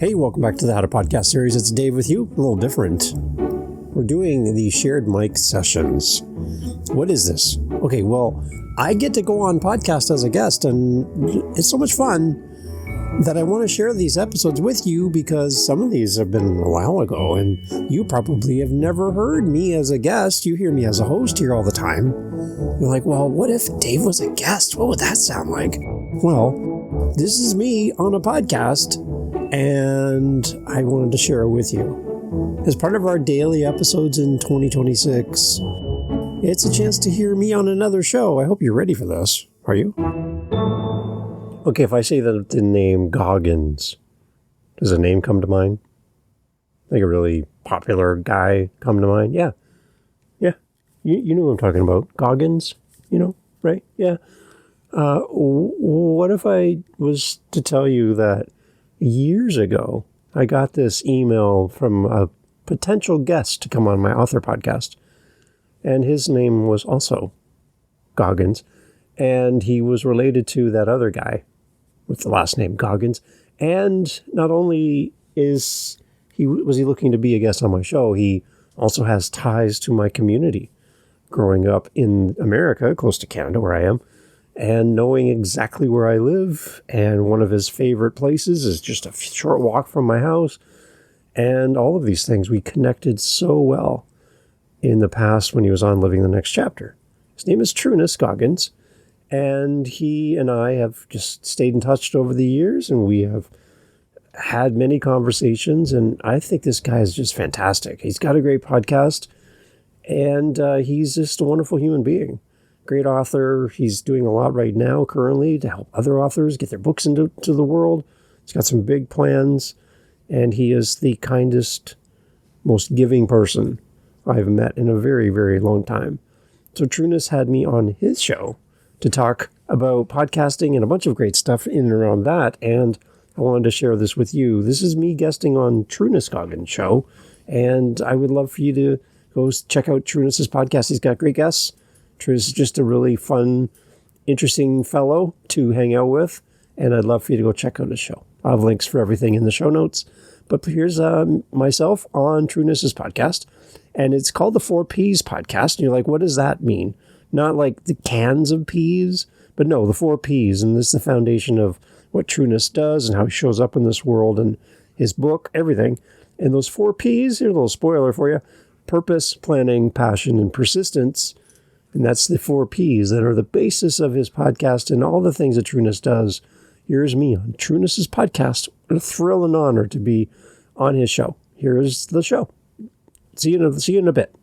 Hey, welcome back to the How to Podcast series. It's Dave with you. A little different. We're doing the shared mic sessions. What is this? Okay, well, I get to go on podcast as a guest, and it's so much fun that I want to share these episodes with you because some of these have been a while ago, and you probably have never heard me as a guest. You hear me as a host here all the time. You're like, well, what if Dave was a guest? What would that sound like? Well, this is me on a podcast, and I wanted to share it with you. As part of our daily episodes in 2026, it's a chance to hear me on another show. I hope you're ready for this. Are you? Okay, if I say the name Goggins, does a name come to mind? Like a really popular guy come to mind? Yeah. You know what I'm talking about. Goggins, right? Yeah. What if I was to tell you that years ago, I got this email from a potential guest to come on my author podcast. And his name was also Goggins. And he was related to that other guy with the last name Goggins. And not only was he looking to be a guest on my show, he also has ties to my community growing up in America, close to Canada where I am, and knowing exactly where I live. And one of his favorite places is just a short walk from my house. And all of these things, we connected so well in the past when he was on Living the Next Chapter. His name is Trunnis Goggins. And he and I have just stayed in touch over the years, and we have had many conversations. And I think this guy is just fantastic. He's got a great podcast, and he's just a wonderful human being. Great author. He's doing a lot right now currently to help other authors get their books into the world. He's got some big plans, and he is the kindest, most giving person I've met in a very, very long time. So Trunnis had me on his show to talk about podcasting and a bunch of great stuff in and around that, and I wanted to share this with you. This is me guesting on Trunnis Goggins' show, and I would love for you to go check out Trunnis' podcast. He's got great guests. Trunnis is just a really fun, interesting fellow to hang out with, and I'd love for you to go check out his show. I'll have links for everything in the show notes, but here's myself on Trunnis' podcast, and it's called the 4 Ps podcast, and you're like, what does that mean? Not like the cans of peas, but no, the 4 Ps. And this is the foundation of what Trunnis does and how he shows up in this world and his book, everything. And those 4 Ps, here's a little spoiler for you: purpose, planning, passion, and persistence. And that's the 4 Ps that are the basis of his podcast and all the things that Trunnis does. Here's me on Trunnis' podcast. What a thrill and honor to be on his show. Here's the show. See you in a bit.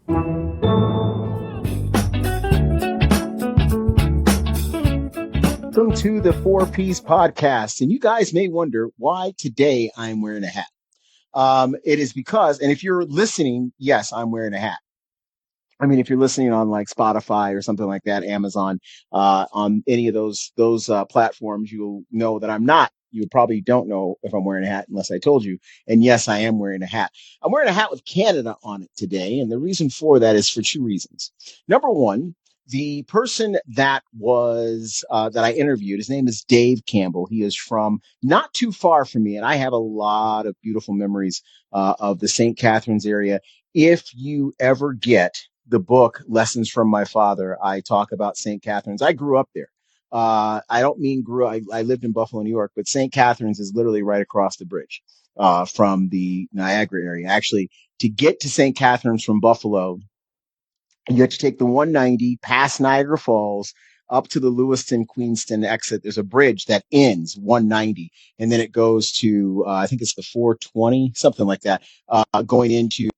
Welcome to the 4 Ps podcast. And you guys may wonder why today I'm wearing a hat. It is because, and if you're listening, yes, I'm wearing a hat. I mean, if you're listening on like Spotify or something like that, Amazon, on any of those platforms, you'll know that I'm not. You probably don't know if I'm wearing a hat unless I told you. And yes, I am wearing a hat. I'm wearing a hat with Canada on it today. And the reason for that is for 2 reasons. Number one, the person that I interviewed, his name is Dave Campbell. He is from not too far from me, and I have a lot of beautiful memories of the St. Catharines area. If you ever get the book Lessons from My Father, I talk about St. Catharines. I grew up there. I don't mean I lived in Buffalo, New York, but St. Catharines is literally right across the bridge from the Niagara area. Actually, to get to St. Catharines from Buffalo, you have to take the 190 past Niagara Falls up to the Lewiston Queenston exit. There's a bridge that ends 190, and then it goes to I think it's the 420, something like that, going into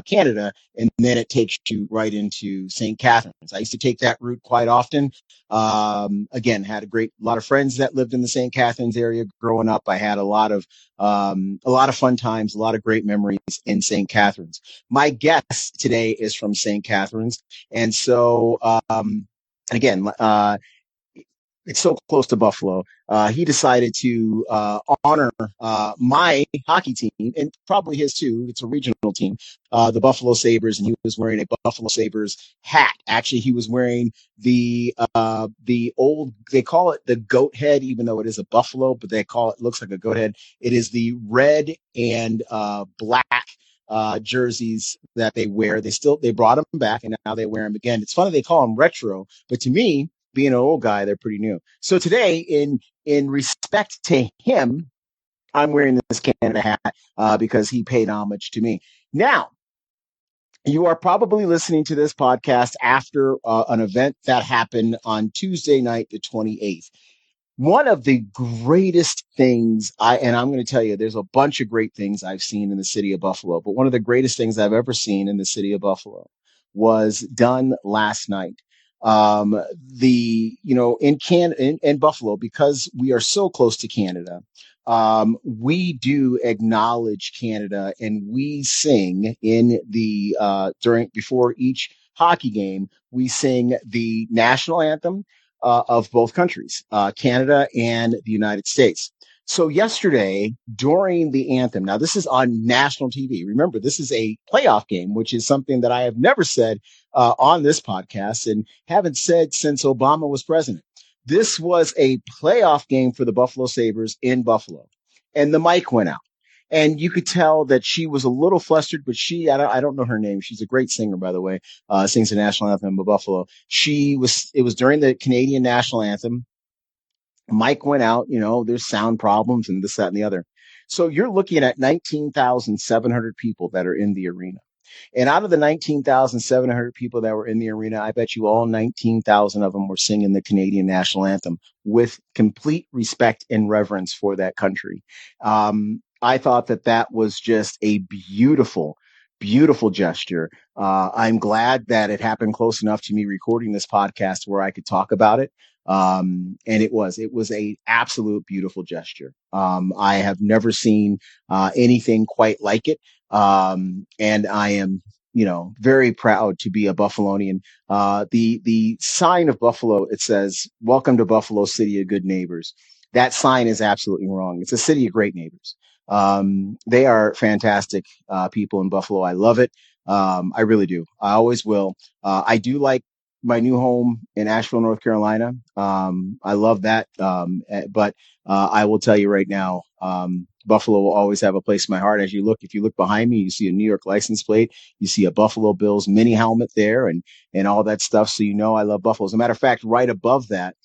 Canada, and then it takes you right into St. Catharines. I used to take that route quite often. Again, had a lot of friends that lived in the St. Catharines area growing up. I had a lot of fun times, a lot of great memories in St. Catharines. My guest today is from St. Catharines, and so again, it's so close to Buffalo. He decided to honor my hockey team, and probably his too. It's a regional national team, the Buffalo Sabres, and he was wearing a Buffalo Sabres hat. Actually, he was wearing the old, they call it the goat head, even though it is a buffalo, but they call it, looks like a goat head. It is the red and black jerseys that they wear. They brought them back and now they wear them again. It's funny they call them retro, but to me, being an old guy, they're pretty new. So today, in respect to him, I'm wearing this Canada hat because he paid homage to me. Now, you are probably listening to this podcast after an event that happened on Tuesday night, the 28th. One of the greatest things and I'm going to tell you, there's a bunch of great things I've seen in the city of Buffalo, but one of the greatest things I've ever seen in the city of Buffalo was done last night. In Buffalo, because we are so close to Canada, we do acknowledge Canada, and we sing in the before each hockey game, we sing the national anthem of both countries, Canada and the United States. So yesterday, during the anthem, now this is on national TV. Remember, this is a playoff game, which is something that I have never said on this podcast and haven't said since Obama was president. This was a playoff game for the Buffalo Sabres in Buffalo, and the mic went out. And you could tell that she was a little flustered, but I don't know her name. She's a great singer, by the way, sings the national anthem of Buffalo. It was during the Canadian national anthem. Mic went out, there's sound problems and this, that, and the other. So you're looking at 19,700 people that are in the arena. And out of the 19,700 people that were in the arena, I bet you all 19,000 of them were singing the Canadian national anthem with complete respect and reverence for that country. I thought that was just a beautiful, beautiful gesture. I'm glad that it happened close enough to me recording this podcast where I could talk about it. And it was a absolute beautiful gesture. I have never seen anything quite like it. And I am, very proud to be a Buffalonian. The sign of Buffalo, it says, "Welcome to Buffalo, city of good neighbors." That sign is absolutely wrong. It's a city of great neighbors. They are fantastic people in Buffalo. I love it. I really do. I always will. I do like my new home in Asheville, North Carolina. I love that. But I will tell you right now, Buffalo will always have a place in my heart. If you look behind me, you see a New York license plate, you see a Buffalo Bills mini helmet there and all that stuff. So, I love Buffalo. As a matter of fact, right above that,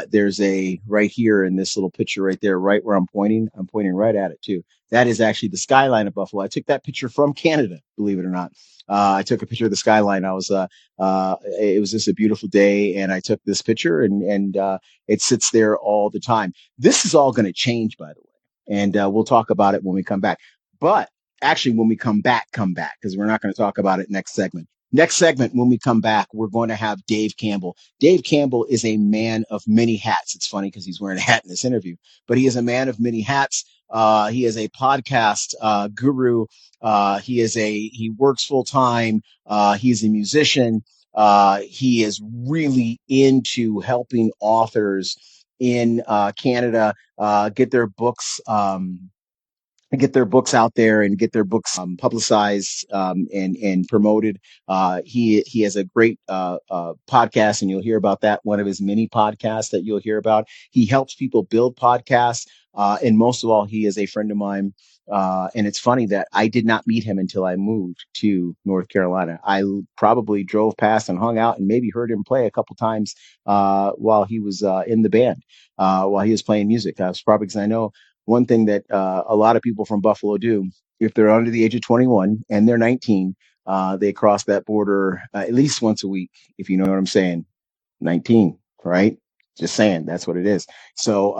there's right here in this little picture right there, right where I'm pointing right at it too. That is actually the skyline of Buffalo. I took that picture from Canada, believe it or not. I took a picture of the skyline. It was just a beautiful day, and I took this picture, and it sits there all the time. This is all going to change, by the way, and we'll talk about it when we come back. But actually, when we come back, because we're not going to talk about it next segment. Next segment, when we come back, we're going to have Dave Campbell. Dave Campbell is a man of many hats. It's funny because he's wearing a hat in this interview, but he is a man of many hats. He is a podcast guru. He works full time. He's a musician. He is really into helping authors in Canada get their books out there and get their books publicized and promoted. He has a great podcast, and you'll hear about that. One of his mini podcasts that you'll hear about. He helps people build podcasts, and most of all, he is a friend of mine. And it's funny that I did not meet him until I moved to North Carolina. I probably drove past and hung out and maybe heard him play a couple times while he was in the band, while he was playing music. That's probably because I know one thing that a lot of people from Buffalo do, if they're under the age of 21 and they're 19, they cross that border at least once a week, if you know what I'm saying. 19, right? Just saying, that's what it is. So,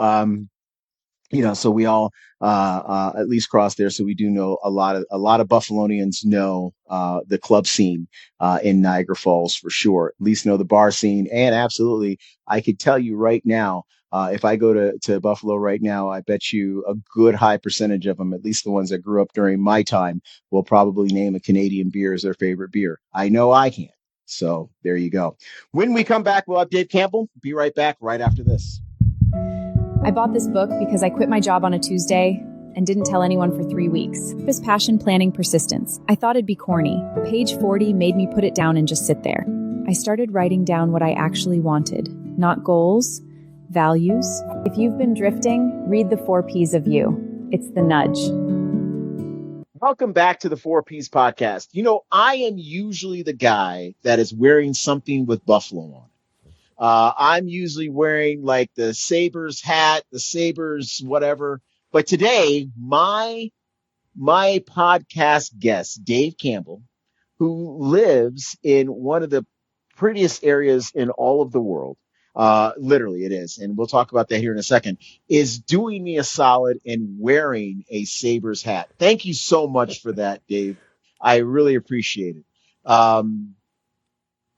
so we all at least cross there. So we do know a lot of Buffalonians know the club scene in Niagara Falls for sure. At least know the bar scene. And absolutely, I could tell you right now, if I go to Buffalo right now, I bet you a good high percentage of them, at least the ones that grew up during my time, will probably name a Canadian beer as their favorite beer. I know I can. So there you go. When we come back, we'll have Dave Campbell. Be right back right after this. I bought this book because I quit my job on a Tuesday and didn't tell anyone for 3 weeks. This passion, planning, persistence. I thought it'd be corny. Page 40 made me put it down and just sit there. I started writing down what I actually wanted, not goals, values. If you've been drifting, read the 4 Ps of you. It's the nudge. Welcome back to the 4 Ps podcast. You know, I am usually the guy that is wearing something with buffalo on it. I'm usually wearing like the Sabres hat, the Sabres, whatever. But today, my podcast guest, Dave Campbell, who lives in one of the prettiest areas in all of the world, literally it is, and we'll talk about that here in a second, is doing me a solid and wearing a Sabres hat. Thank you so much for that, Dave. I really appreciate it.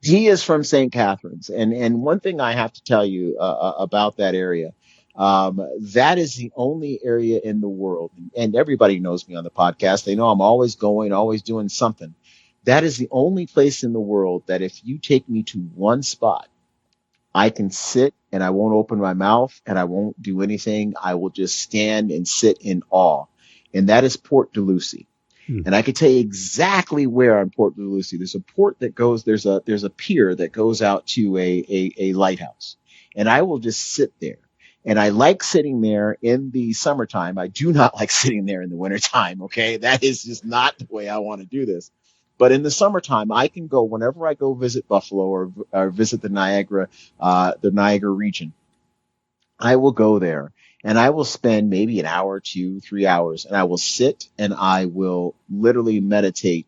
He is from St. Catharines, and one thing I have to tell you about that area, that is the only area in the world, and everybody knows me on the podcast. They know I'm always going, always doing something. That is the only place in the world that if you take me to one spot, I can sit and I won't open my mouth and I won't do anything. I will just stand and sit in awe. And that is Port de Lucie. And I can tell you exactly where on Port de Lucie. There's a port that goes, there's a pier that goes out to a lighthouse. And I will just sit there. And I like sitting there in the summertime. I do not like sitting there in the wintertime. Okay. That is just not the way I want to do this. But in the summertime, I can go whenever I go visit Buffalo or visit the Niagara region. I will go there. And I will spend maybe an hour, 2, 3 hours, and I will sit and I will literally meditate,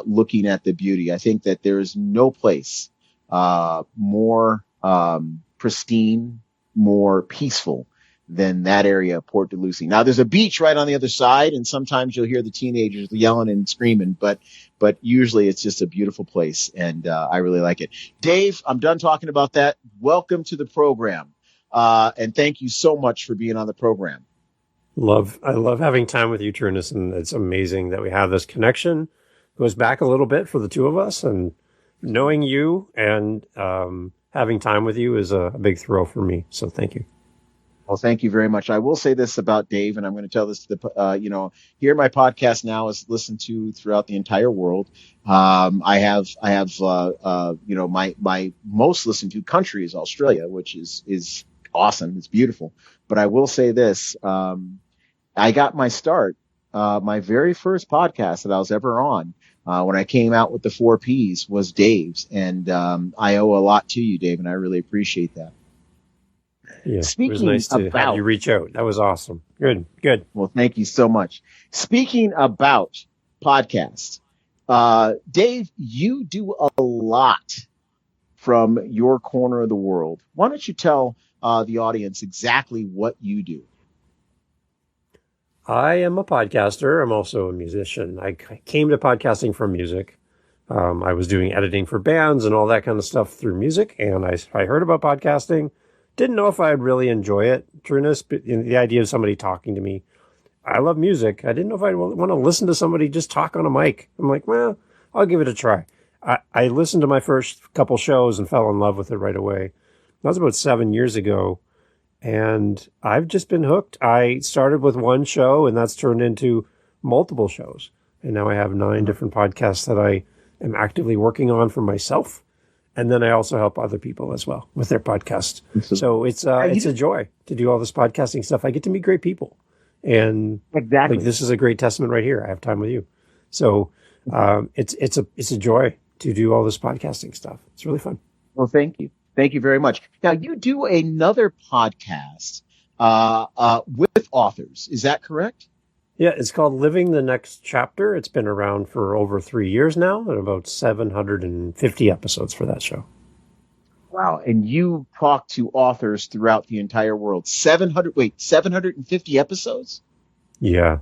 looking at the beauty. I think that there is no place more pristine, more peaceful than that area of Port de Lucie. Now, there's a beach right on the other side, and sometimes you'll hear the teenagers yelling and screaming, but usually it's just a beautiful place, and I really like it. Dave, I'm done talking about that. Welcome to the program. And thank you so much for being on the program. I love having time with you, Trunnis, and it's amazing that we have this connection. It goes back a little bit for the two of us, and knowing you and having time with you is a big thrill for me. So thank you. Well, thank you very much. I will say this about Dave, and I'm going to tell this to the, here my podcast now is listened to throughout the entire world. I have my most listened to country is Australia, which is awesome. It's beautiful. But I will say this, I got my start, my very first podcast that I was ever on, when I came out with the 4 Ps was Dave's. And, I owe a lot to you, Dave, and I really appreciate that. Yeah, it was nice to have you reach out. That was awesome. Good. Well, thank you so much. Speaking about podcasts, Dave, you do a lot from your corner of the world. Why don't you tell the audience exactly what you do? I am a podcaster. I'm also a musician. I came to podcasting from music. I was doing editing for bands and all that kind of stuff through music, and I heard about podcasting. Didn't know if I'd really enjoy it, Trunnis, but the idea of somebody talking to me. I love music. I didn't know if I'd want to listen to somebody just talk on a mic. I'm like, well, I'll give it a try. I listened to my first couple shows and fell in love with it right away. That was about 7 years ago, and I've just been hooked. I started with one show, and that's turned into multiple shows. And now I have 9 different podcasts that I am actively working on for myself. And then I also help other people as well with their podcast. So it's a joy to do all this podcasting stuff. I get to meet great people. And exactly, like, this is a great testament right here. I have time with you. So it's a joy to do all this podcasting stuff. It's really fun. Well, thank you. Thank you very much. Now, you do another podcast with authors. Is that correct? Yeah, it's called Living the Next Chapter. It's been around for over 3 years now, and about 750 episodes for that show. Wow. And you talk to authors throughout the entire world. 750 episodes? Yeah.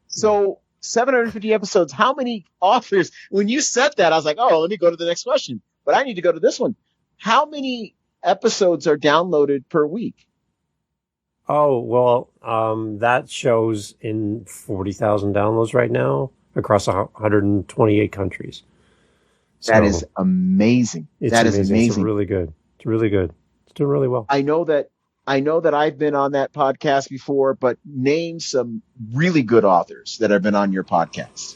So 750 episodes. How many authors? When you said that, I was like, oh, let me go to the next question. But I need to go to this one. How many episodes are downloaded per week? Oh, well, that show's in 40,000 downloads right now across 128 countries. So that is amazing. That is amazing. It's really good. It's really good. It's doing really well. I know that I know that I've been on that podcast before, but name some really good authors that have been on your podcast.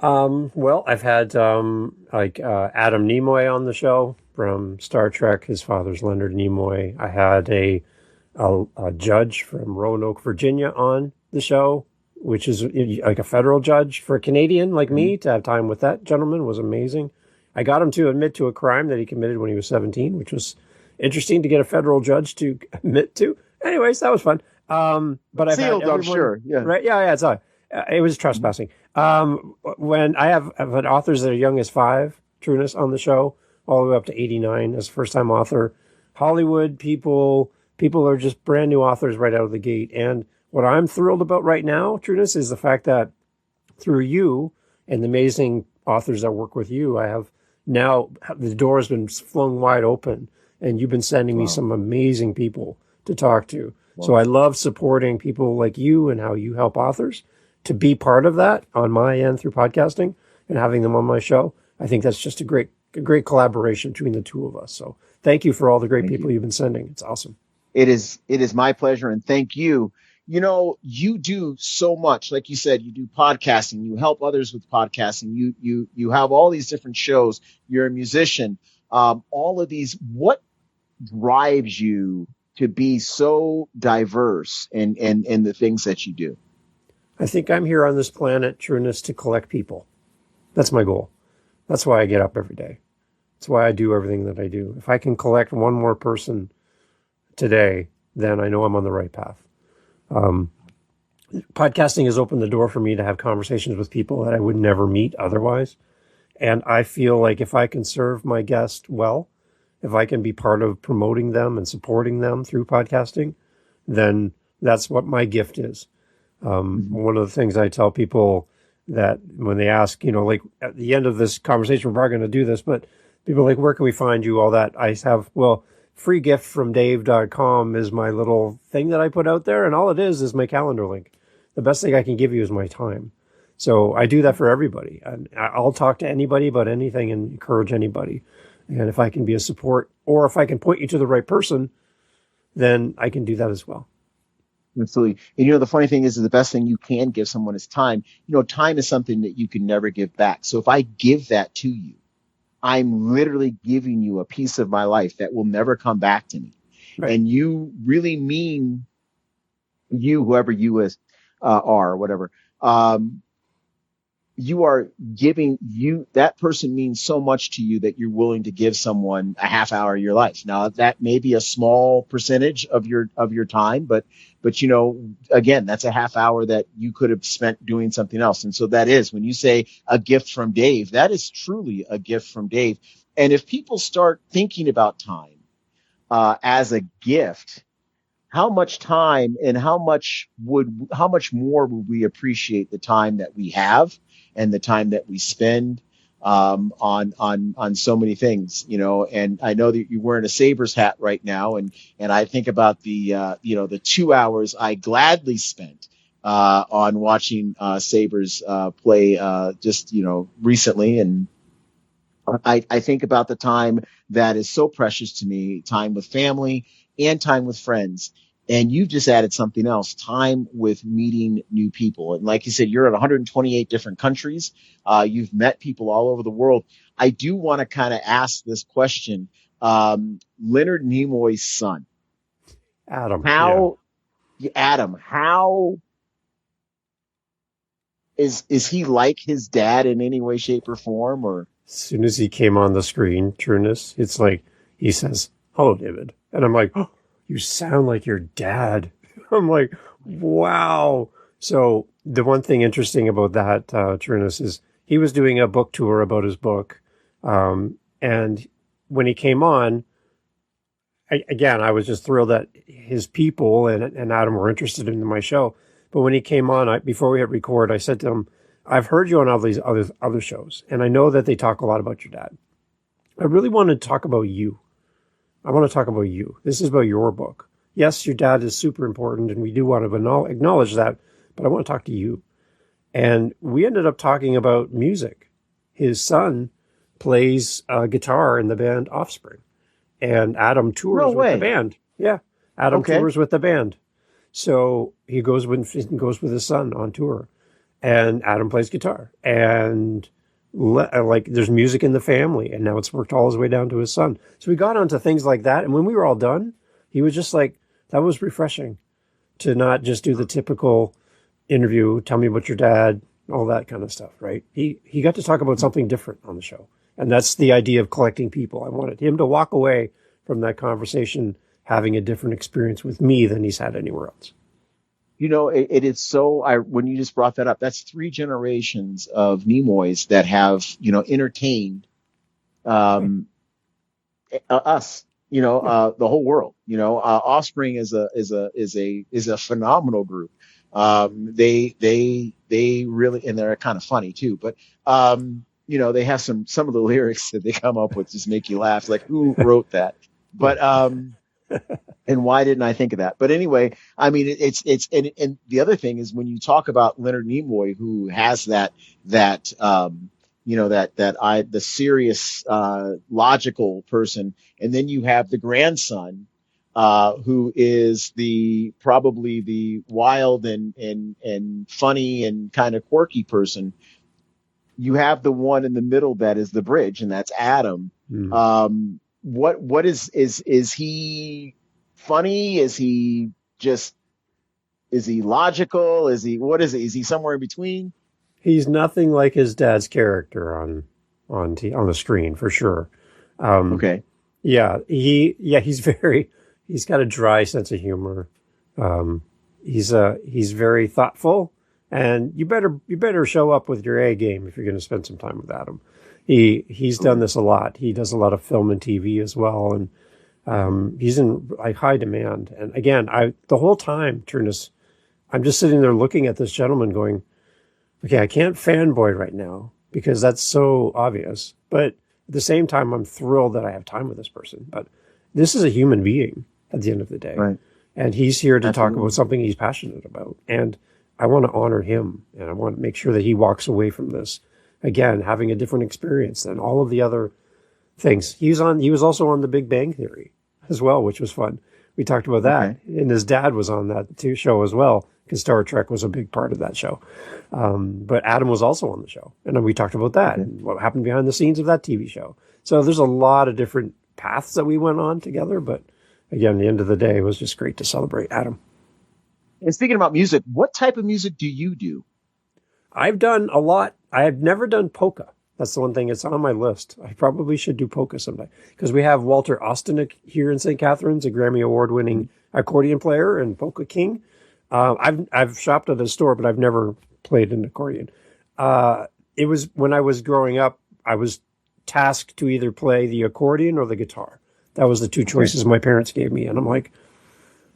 Well, I've had Adam Nimoy on the show from Star Trek. His father's Leonard Nimoy. I had a judge from Roanoke, Virginia on the show, which is like a federal judge for a Canadian like me. To have time with that gentleman was amazing. I got him to admit to a crime that he committed when he was 17, which was interesting to get a federal judge to admit to. Anyways, that was fun. But I've Sealed, had I'm sure. Yeah. Right? Yeah, it's it was trespassing. When I've had authors that are young as 5, Trunnis, on the show, all the way up to 89 as a first-time author. Hollywood people are just brand new authors right out of the gate. And what I'm thrilled about right now, Trunnis, is the fact that through you and the amazing authors that work with you, I have now the door has been flung wide open, and you've been sending me some amazing people to talk to. Wow. So I love supporting people like you and how you help authors to be part of that on my end through podcasting and having them on my show. I think that's just a great collaboration between the two of us. So thank you for all the great people you've been sending. It's awesome. It is my pleasure. And thank you. You know, you do so much. Like you said, you do podcasting, you help others with podcasting. You have all these different shows. You're a musician. All of these, what drives you to be so diverse in the things that you do? I think I'm here on this planet, Trunnis, to collect people. That's my goal. That's why I get up every day. That's why I do everything that I do. If I can collect one more person today, then I know I'm on the right path. Podcasting has opened the door for me to have conversations with people that I would never meet otherwise. And I feel like if I can serve my guest well, if I can be part of promoting them and supporting them through podcasting, then that's what my gift is. One of the things I tell people that when they ask, like at the end of this conversation, we're probably going to do this, but people are like, where can we find you? All that. I have, freegiftfromDave.com is my little thing that I put out there. And all it is my calendar link. The best thing I can give you is my time. So I do that for everybody. And I'll talk to anybody about anything and encourage anybody. And if I can be a support, or if I can point you to the right person, then I can do that as well. Absolutely. And the funny thing is the best thing you can give someone is time. Time is something that you can never give back. So if I give that to you, I'm literally giving you a piece of my life that will never come back to me. Right. And you really mean whoever you is, are, whatever. You are giving that person means so much to you that you're willing to give someone a half hour of your life. Now that may be a small percentage of your time, but again, that's a half hour that you could have spent doing something else. And so that is, when you say a gift from Dave, that is truly a gift from Dave. And if people start thinking about time, as a gift, how much time and how much more would we appreciate the time that we have and the time that we spend on so many things, and I know that you're wearing a Sabres hat right now. And I think about the 2 hours I gladly spent on watching Sabres play just recently. And I think about the time that is so precious to me, time with family and time with friends. And you've just added something else, time with meeting new people. And like you said, you're in 128 different countries. You've met people all over the world. I do want to kind of ask this question. Leonard Nimoy's son, Adam, how is he like his dad in any way, shape, or form? Or as soon as he came on the screen, Trunnis, it's like he says, "Hello, David," and I'm like, "Oh, you sound like your dad." I'm like, wow. So the one thing interesting about that, Trunnis, is he was doing a book tour about his book. And when he came on, I was just thrilled that his people and Adam were interested in my show. But when he came on, before we hit record, I said to him, I've heard you on all these other shows, and I know that they talk a lot about your dad. I really want to talk about you. I want to talk about you. This is about your book. Yes, your dad is super important, and we do want to acknowledge that, but I want to talk to you. And we ended up talking about music. His son plays guitar in the band Offspring, and Adam tours with the band. Yeah. Adam Okay. tours with the band. So he goes with his son on tour, and Adam plays guitar, and like there's music in the family, and now it's worked all his way down to his son. So we got onto things like that, and when we were all done, he was just like, that was refreshing to not just do the typical interview, tell me about your dad, all that kind of stuff, right? He got to talk about something different on the show, and that's the idea of collecting people. I wanted him to walk away from that conversation having a different experience with me than he's had anywhere else. You know, it is so, when you just brought that up, that's 3 generations of Nimoys that have, entertained, us, the whole world, Offspring is a phenomenal group. They really, and they're kind of funny too, but, they have some of the lyrics that they come up with just make you laugh. Like, who wrote that? But, and why didn't I think of that? But anyway, I mean, and the other thing is when you talk about Leonard Nimoy, who has the serious, logical person. And then you have the grandson, who is probably the wild and funny and kind of quirky person. You have the one in the middle that is the bridge, and that's Adam. Mm. What is he funny? Is he logical? What is it? Is he somewhere in between? He's nothing like his dad's character on the screen, for sure. Okay. Yeah, he's got a dry sense of humor. He's very thoughtful, and you better show up with your A game if you're going to spend some time with Adam. He's done this a lot. He does a lot of film and TV as well, and he's in like high demand. And again, the whole time, Trunnis, I'm just sitting there looking at this gentleman going, okay, I can't fanboy right now because that's so obvious. But at the same time, I'm thrilled that I have time with this person. But this is a human being at the end of the day. Right. And he's here to Absolutely. talk about something he's passionate about. And I want to honor him, and I want to make sure that he walks away from this, again, having a different experience than all of the other things. He was also on The Big Bang Theory as well, which was fun. We talked about that. Okay. And his dad was on that show as well, because Star Trek was a big part of that show. But Adam was also on the show. And then we talked about that and what happened behind the scenes of that TV show. So there's a lot of different paths that we went on together. But again, at the end of the day, it was just great to celebrate Adam. And speaking about music, what type of music do you do? I've done a lot. I have never done polka. That's the one thing. It's on my list. I probably should do polka someday, because we have Walter Ostanek here in St. Catharines, a Grammy Award-winning accordion player and polka king. I've shopped at a store, but I've never played an accordion. It was when I was growing up, I was tasked to either play the accordion or the guitar. That was the two choices my parents gave me. And I'm like,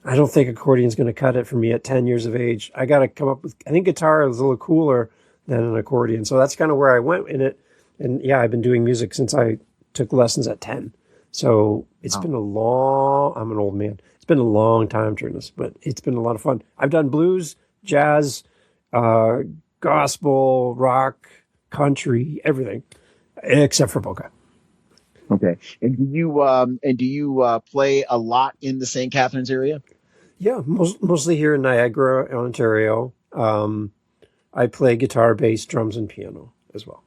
I don't think accordion's going to cut it for me at 10 years of age. I got to come up with, I think guitar is a little cooler than an accordion. So that's kind of where I went in it. And yeah, I've been doing music since I took lessons at 10. So it's been I'm an old man. It's been a long time, Trunnis, but it's been a lot of fun. I've done blues, jazz, gospel, rock, country, everything, except for polka. Okay. And do you play a lot in the St. Catharines area? Yeah, mostly here in Niagara, Ontario. I play guitar, bass, drums, and piano as well.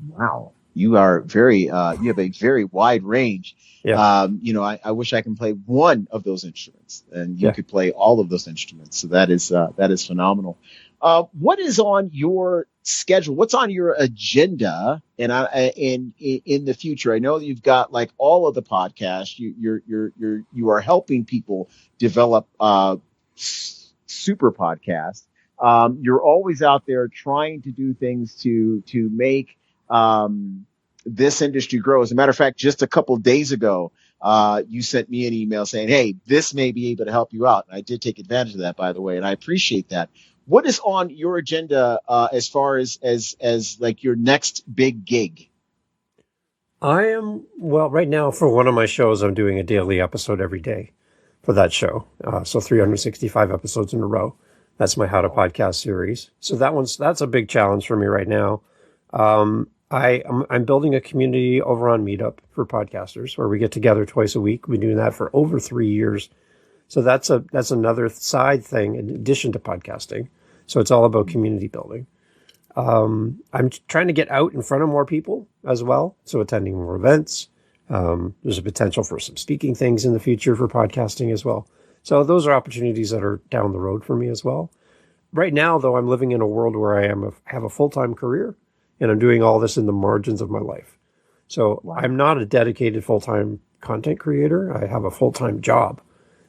Wow. You are you have a very wide range. Yeah. I wish I can play one of those instruments, and you could play all of those instruments. So that is phenomenal. What is on your schedule? What's on your agenda? And in the future, I know that you've got like all of the podcasts. You are helping people develop super podcasts. You're always out there trying to do things to make this industry grow. As a matter of fact, just a couple of days ago, you sent me an email saying, hey, this may be able to help you out. And I did take advantage of that, by the way, and I appreciate that. What is on your agenda as far as like your next big gig? Right now for one of my shows, I'm doing a daily episode every day for that show. So 365 episodes in a row. That's my How to Podcast series. So that's a big challenge for me right now. I'm building a community over on Meetup for podcasters where we get together twice a week. We've been doing that for over 3 years. So that's another side thing in addition to podcasting. So it's all about community building. I'm trying to get out in front of more people as well. So attending more events. There's a potential for some speaking things in the future for podcasting as well. So those are opportunities that are down the road for me as well. Right now, though, I'm living in a world where I have a full-time career, and I'm doing all this in the margins of my life. So wow. I'm not a dedicated full-time content creator. I have a full-time job.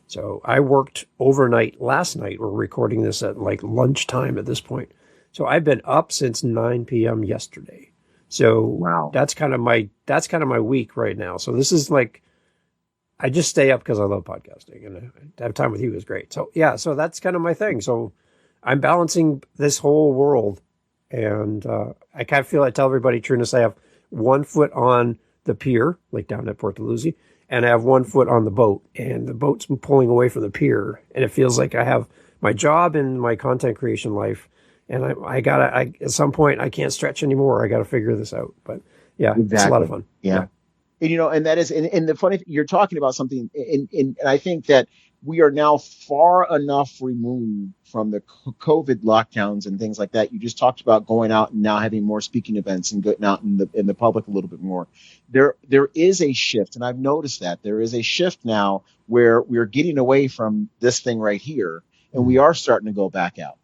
So I worked overnight last night. We're recording this at like lunchtime at this point. So I've been up since 9 p.m. yesterday. So wow. That's kind of my week right now. So this is like, I just stay up because I love podcasting, and to have time with you is great. So yeah, so that's kind of my thing. So I'm balancing this whole world, and I kind of feel, I tell everybody, Trunnis, I have one foot on the pier, like down at Port Dalhousie, and I have one foot on the boat, and the boat's pulling away from the pier, and it feels like I have my job and my content creation life, and I at some point I can't stretch anymore. I gotta figure this out. But yeah, exactly. It's a lot of fun. Yeah. And, and that is, and the funny, you're talking about something, and I think that we are now far enough removed from the COVID lockdowns and things like that. You just talked about going out and now having more speaking events and getting out in the public a little bit more. There is a shift, and I've noticed that there is a shift now where we're getting away from this thing right here, and we are starting to go back out.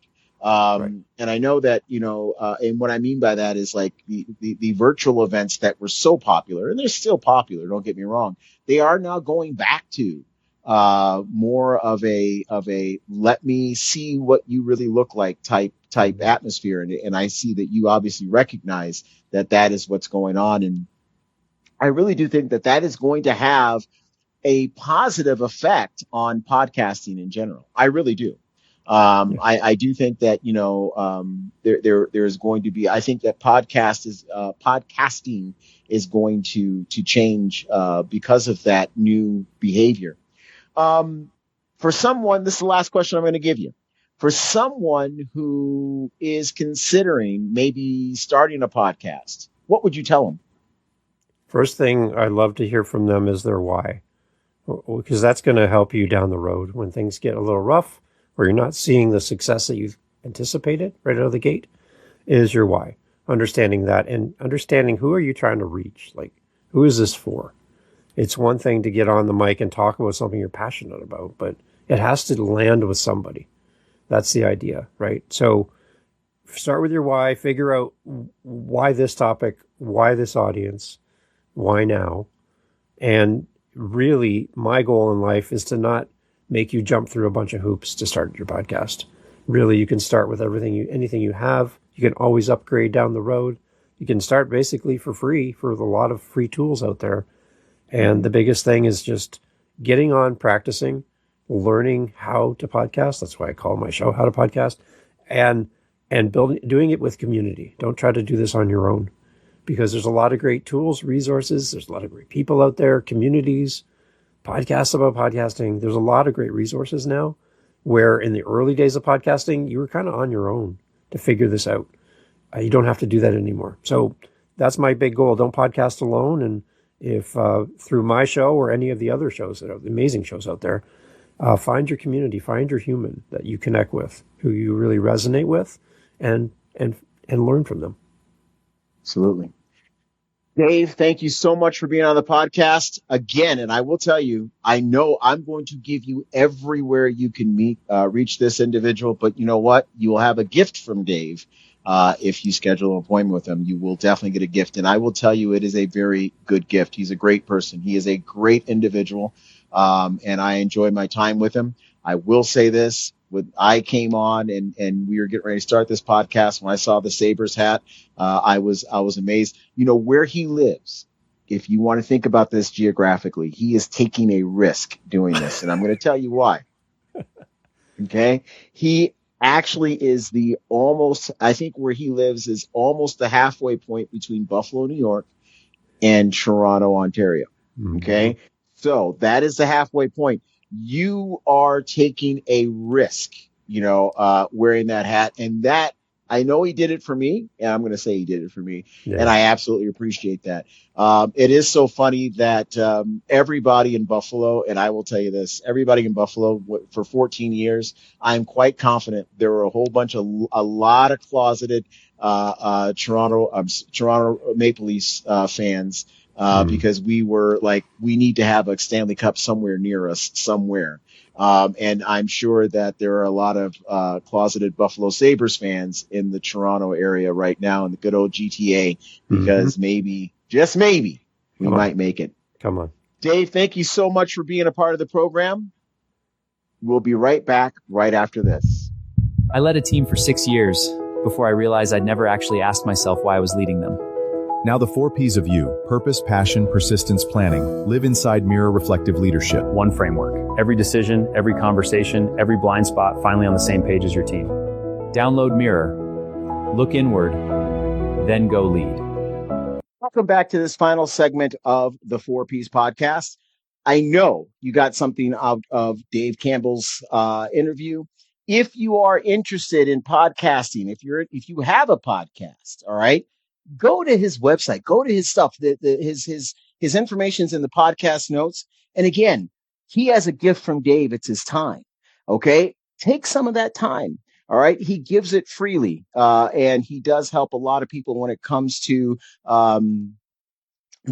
Right. And I know that, and what I mean by that is like the virtual events that were so popular, and they're still popular, don't get me wrong. They are now going back to more of a let me see what you really look like type atmosphere. And I see that you obviously recognize that is what's going on. And I really do think that is going to have a positive effect on podcasting in general. I really do. I do think that, there's going to be, I think that podcasting is going to change, because of that new behavior. For someone, this is the last question I'm going to give you. For someone who is considering maybe starting a podcast, what would you tell them? First thing I'd love to hear from them is their why, because that's going to help you down the road when things get a little rough, or you're not seeing the success that you've anticipated right out of the gate. Is your why. Understanding that, and understanding who are you trying to reach? Like, who is this for? It's one thing to get on the mic and talk about something you're passionate about, but it has to land with somebody. That's the idea, right? So start with your why, figure out why this topic, why this audience, why now. And really, my goal in life is to not make you jump through a bunch of hoops to start your podcast. Really, you can start with anything you have. You can always upgrade down the road. You can start basically for free for a lot of free tools out there. And the biggest thing is just getting on, practicing, learning how to podcast. That's why I call my show How to Podcast, and doing it with community. Don't try to do this on your own, because there's a lot of great tools, resources. There's a lot of great people out there, communities, podcasts about podcasting. There's a lot of great resources now, where in the early days of podcasting, you were kind of on your own to figure this out. You don't have to do that anymore. So that's my big goal. Don't podcast alone. And if through my show or any of the other shows that are amazing shows out there, find your community, find your human that you connect with, who you really resonate with, and learn from them. Absolutely. Dave, thank you so much for being on the podcast again. And I will tell you, I know I'm going to give you everywhere you can reach this individual, but you know what? You will have a gift from Dave. If you schedule an appointment with him, you will definitely get a gift. And I will tell you, it is a very good gift. He's a great person. He is a great individual. And I enjoy my time with him. I will say this. When I came on and we were getting ready to start this podcast, when I saw the Sabres hat, I was amazed. Where he lives, if you want to think about this geographically, he is taking a risk doing this. And I'm going to tell you why. Okay. He actually is I think where he lives is almost the halfway point between Buffalo, New York and Toronto, Ontario. Mm-hmm. Okay. So that is the halfway point. You are taking a risk, wearing that hat, and that I know he did it for me, and I'm going to say he did it for me, Yeah. and I absolutely appreciate that. It is so funny that everybody in Buffalo, and I will tell you this, everybody in Buffalo for 14 years, I'm quite confident there were a lot of closeted Toronto Maple Leafs fans because we were like, we need to have a Stanley Cup somewhere near us somewhere. And I'm sure that there are a lot of closeted Buffalo Sabres fans in the Toronto area right now in the good old GTA, because maybe, just maybe, we might make it. Come on. Dave, thank you so much for being a part of the program. We'll be right back right after this. I led a team for 6 years before I realized I'd never actually asked myself why I was leading them. Now the 4 Ps of you: purpose, passion, persistence, planning, live inside Mirror Reflective Leadership. One framework. Every decision, every conversation, every blind spot finally on the same page as your team. Download Mirror, look inward, then go lead. Welcome back to this final segment of the 4 Ps podcast. I know you got something out of Dave Campbell's interview. If you are interested in podcasting, if you have a podcast, all right, go to his website, go to his stuff. His information's in the podcast notes. And again, he has a gift from Dave. It's his time. Okay. Take some of that time. All right. He gives it freely. And he does help a lot of people when it comes to,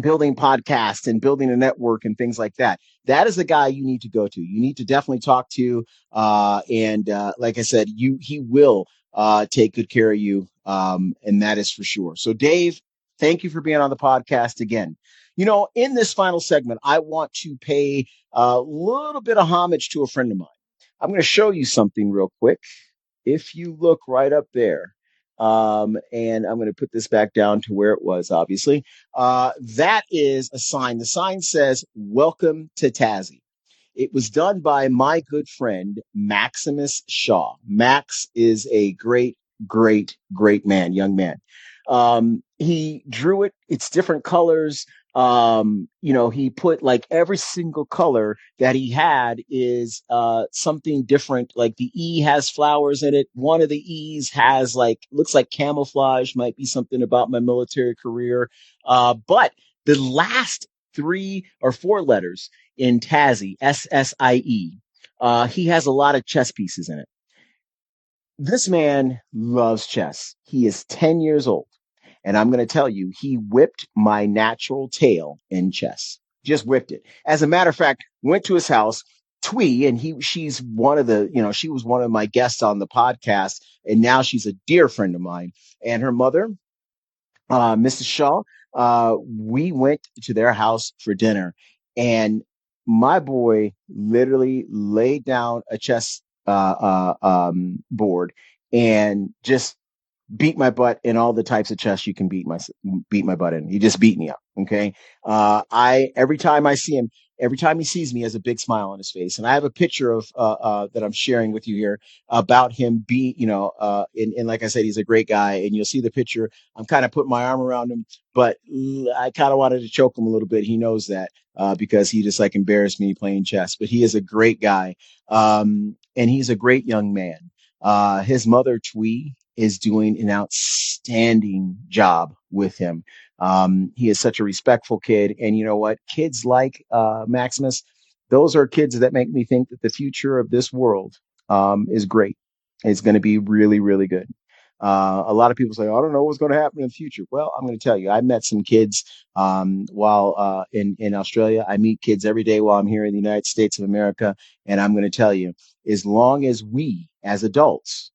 building podcasts and building a network and things like that. That is the guy you need to go to. You need to definitely talk to. Like I said, he will take good care of you. And that is for sure. So Dave, thank you for being on the podcast again. You know, in this final segment, I want to pay a little bit of homage to a friend of mine. I'm going to show you something real quick. If you look right up there, and I'm going to put this back down to where it was, obviously, that is a sign. The sign says, "Welcome to Tassie." It was done by my good friend, Maximus Shaw. Max is a great man, young man. He drew it. It's different colors. He put like every single color that he had is something different. Like the E has flowers in it. One of the E's has looks like camouflage, might be something about my military career. But the last 3 or 4 letters in Tassie, SSIE, he has a lot of chess pieces in it. This man loves chess. He is 10 years old. And I'm going to tell you, he whipped my natural tail in chess. Just whipped it. As a matter of fact, went to his house, Twee, and she's one of she was one of my guests on the podcast. And now she's a dear friend of mine. And her mother, Mrs. Shaw, we went to their house for dinner. And my boy literally laid down a chess board and just beat my butt in all the types of chess you can beat my butt in. He just beat me up. Okay. Every time I see him, every time he sees me, he has a big smile on his face. And I have a picture of, that I'm sharing with you here about him being, and like I said, he's a great guy, and you'll see the picture. I'm kind of putting my arm around him, but I kind of wanted to choke him a little bit. He knows that, because he just embarrassed me playing chess, but he is a great guy. And he's a great young man. His mother, Twee, is doing an outstanding job with him. He is such a respectful kid. And you know what? Kids like Maximus, those are kids that make me think that the future of this world is great. It's going to be really, really good. A lot of people say, I don't know what's going to happen in the future. Well, I'm going to tell you, I met some kids while in Australia. I meet kids every day while I'm here in the United States of America. And I'm going to tell you, as long as we as adults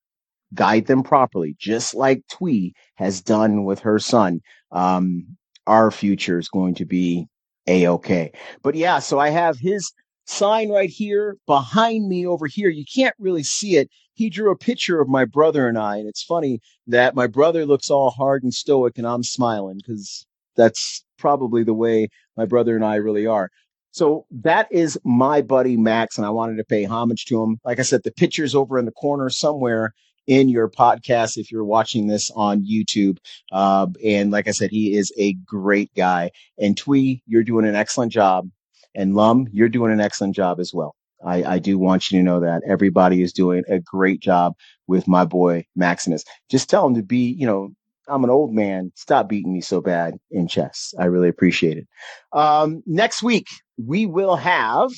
guide them properly, just like Twee has done with her son, our future is going to be A-okay. But yeah, so I have his sign right here behind me over here. You can't really see it. He drew a picture of my brother and I, and it's funny that my brother looks all hard and stoic and I'm smiling, because that's probably the way my brother and I really are. So that is my buddy Max, and I wanted to pay homage to him. Like I said, the picture's over in the corner somewhere in your podcast if you're watching this on YouTube. And like I said, he is a great guy. And Twee, you're doing an excellent job. And Lum, you're doing an excellent job as well. I do want you to know that everybody is doing a great job with my boy Maximus. Just tell him to be, I'm an old man. Stop beating me so bad in chess. I really appreciate it. Next week, we will have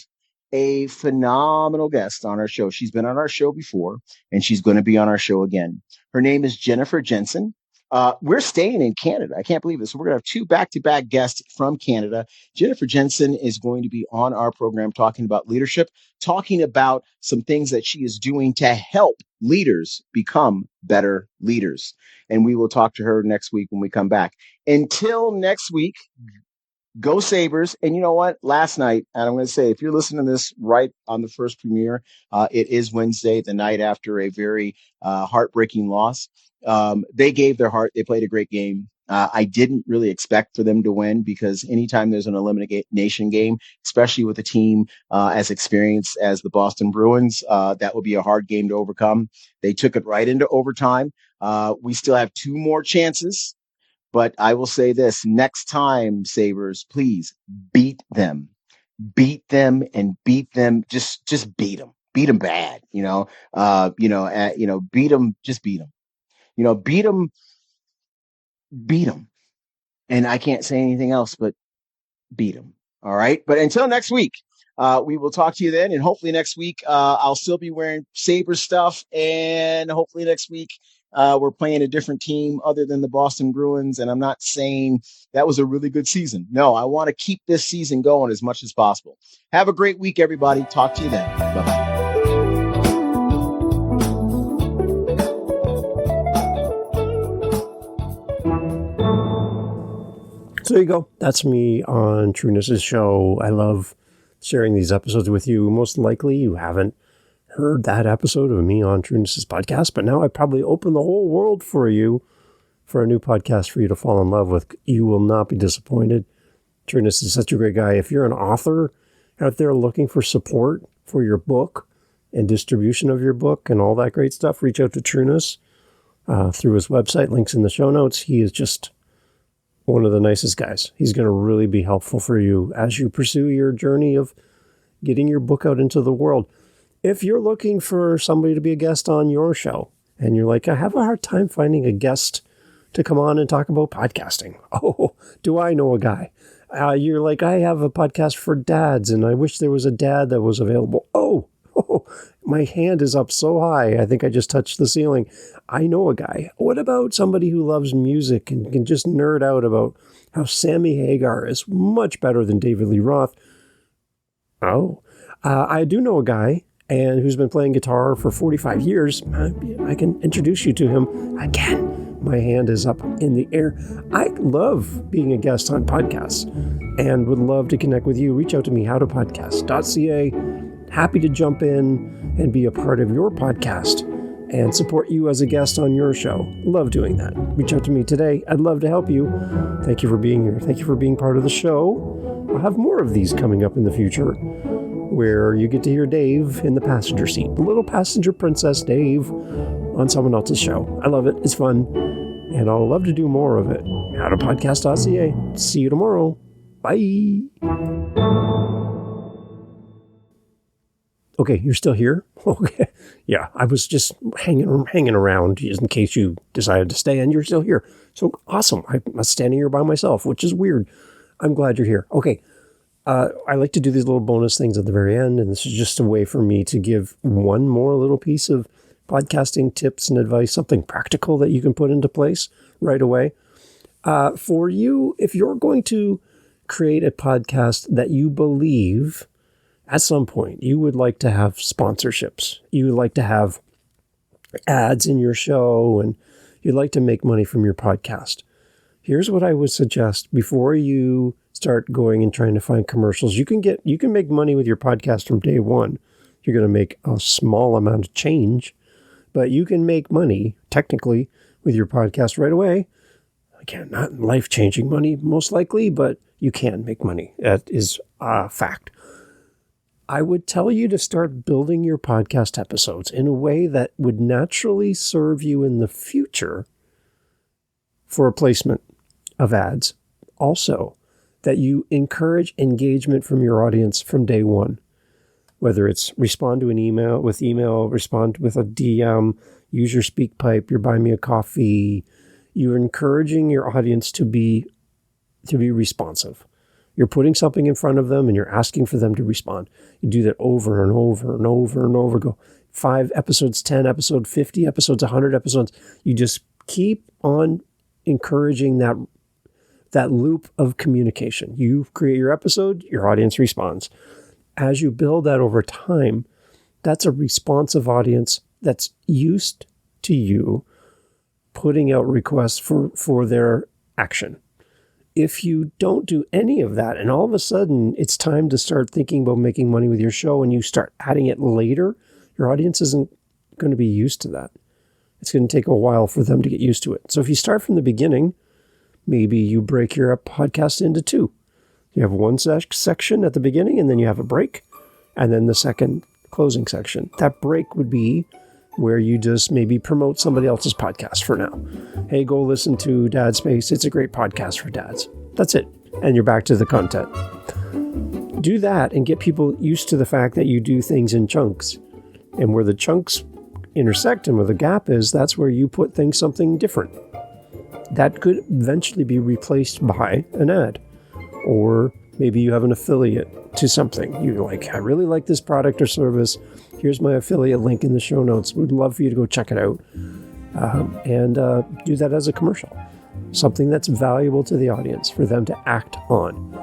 a phenomenal guest on our show. She's been on our show before, and she's going to be on our show again. Her name is Jennifer Jensen. We're staying in Canada. I can't believe this. We're going to have 2 back-to-back guests from Canada. Jennifer Jensen is going to be on our program talking about leadership, talking about some things that she is doing to help leaders become better leaders. And we will talk to her next week when we come back. Until next week, go Sabres. And you know what? Last night, and I'm going to say, if you're listening to this right on the first premiere, it is Wednesday, the night after a very heartbreaking loss. They gave their heart. They played a great game. I didn't really expect for them to win, because anytime there's an elimination game, especially with a team as experienced as the Boston Bruins, that will be a hard game to overcome. They took it right into overtime. We still have 2 more chances. But I will say this: next time, Sabres, please beat them, and beat them. Just beat them bad. Beat them. Just beat them. Beat them. And I can't say anything else but beat them. All right. But until next week, we will talk to you then. And hopefully next week, I'll still be wearing Sabres stuff. And hopefully next week, we're playing a different team other than the Boston Bruins. And I'm not saying that was a really good season. No, I want to keep this season going as much as possible. Have a great week, everybody. Talk to you then. Bye-bye. So there you go. That's me on Trunnis's show. I love sharing these episodes with you. Most likely you haven't heard that episode of me on Trunnis's podcast, but now I probably open the whole world for you for a new podcast for you to fall in love with. You will not be disappointed. Trunnis is such a great guy. If you're an author out there looking for support for your book and distribution of your book and all that great stuff, reach out to Trunnis through his website. Links in the show notes. He is just one of the nicest guys. He's going to really be helpful for you as you pursue your journey of getting your book out into the world. If you're looking for somebody to be a guest on your show and you're like, I have a hard time finding a guest to come on and talk about podcasting. Oh, do I know a guy? You're like, I have a podcast for dads and I wish there was a dad that was available. Oh, my hand is up so high. I think I just touched the ceiling. I know a guy. What about somebody who loves music and can just nerd out about how Sammy Hagar is much better than David Lee Roth? Oh, I do know a guy and who's been playing guitar for 45 years. I can introduce you to him again. My hand is up in the air. I love being a guest on podcasts and would love to connect with you. Reach out to me, howtopodcast.ca. Happy to jump in and be a part of your podcast and support you as a guest on your show. Love doing that. Reach out to me today. I'd love to help you. Thank you for being here. Thank you for being part of the show. I'll have more of these coming up in the future where you get to hear Dave in the passenger seat. The little passenger princess Dave on someone else's show. I love it. It's fun. And I'll love to do more of it. Howtopodcast.ca. See you tomorrow. Bye. Okay, you're still here? Okay. Yeah, I was just hanging around just in case you decided to stay, and you're still here. So awesome. I'm standing here by myself, which is weird. I'm glad you're here. Okay. I like to do these little bonus things at the very end, and this is just a way for me to give one more little piece of podcasting tips and advice, something practical that you can put into place right away. For you, if you're going to create a podcast that you believe at some point you would like to have sponsorships, you would like to have ads in your show, and you'd like to make money from your podcast, here's what I would suggest before you start going and trying to find commercials. You can make money with your podcast from day one. You're going to make a small amount of change, but you can make money technically with your podcast right away. Again, not life-changing money most likely, but you can make money. That is a fact. I would tell you to start building your podcast episodes in a way that would naturally serve you in the future for a placement of ads. Also, that you encourage engagement from your audience from day one. Whether it's respond to an email, respond with a DM, use your speak pipe, your buy me a coffee. You're encouraging your audience to be responsive. You're putting something in front of them and you're asking for them to respond. You do that over and over and over and over. Go 5 episodes, 10 episodes, 50 episodes, 100 episodes. You just keep on encouraging that loop of communication. You create your episode, your audience responds. As you build that over time, that's a responsive audience that's used to you putting out requests for their action. If you don't do any of that, and all of a sudden it's time to start thinking about making money with your show, and you start adding it later, your audience isn't going to be used to that. It's going to take a while for them to get used to it. So if you start from the beginning, maybe you break your podcast into 2. You have one section at the beginning, and then you have a break, and then the second closing section. That break would be where you just maybe promote somebody else's podcast for now. Hey, go listen to Dad Space. It's a great podcast for dads. That's it. And you're back to the content. Do that and get people used to the fact that you do things in chunks. And where the chunks intersect and where the gap is, that's where you put something different. That could eventually be replaced by an ad. Or maybe you have an affiliate to something. You're like, I really like this product or service. Here's my affiliate link in the show notes. We'd love for you to go check it out. And do that as a commercial. Something that's valuable to the audience for them to act on.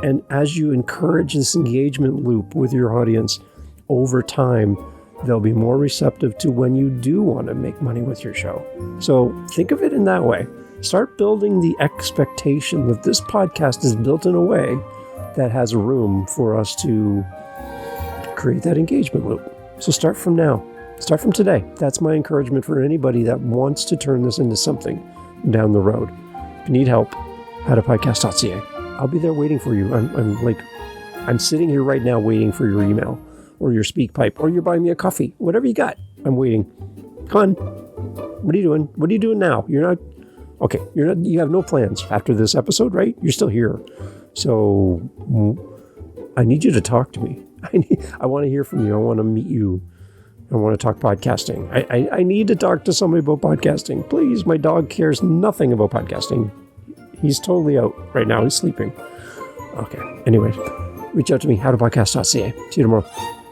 And as you encourage this engagement loop with your audience, over time, they'll be more receptive to when you do want to make money with your show. So think of it in that way. Start building the expectation that this podcast is built in a way that has room for us to create that engagement loop. So start from now. Start from today. That's my encouragement for anybody that wants to turn this into something down the road. If you need help, howtopodcast.ca. I'll be there waiting for you. I'm sitting here right now waiting for your email or your speak pipe or you're buying me a coffee. Whatever you got, I'm waiting. Come on. What are you doing? What are you doing now? You're not... Okay, you have no plans after this episode, right? You're still here. So I need you to talk to me. I want to hear from you. I want to meet you. I want to talk podcasting. I need to talk to somebody about podcasting. Please, my dog cares nothing about podcasting. He's totally out right now. He's sleeping. Okay, anyway, reach out to me, howtopodcast.ca. See you tomorrow.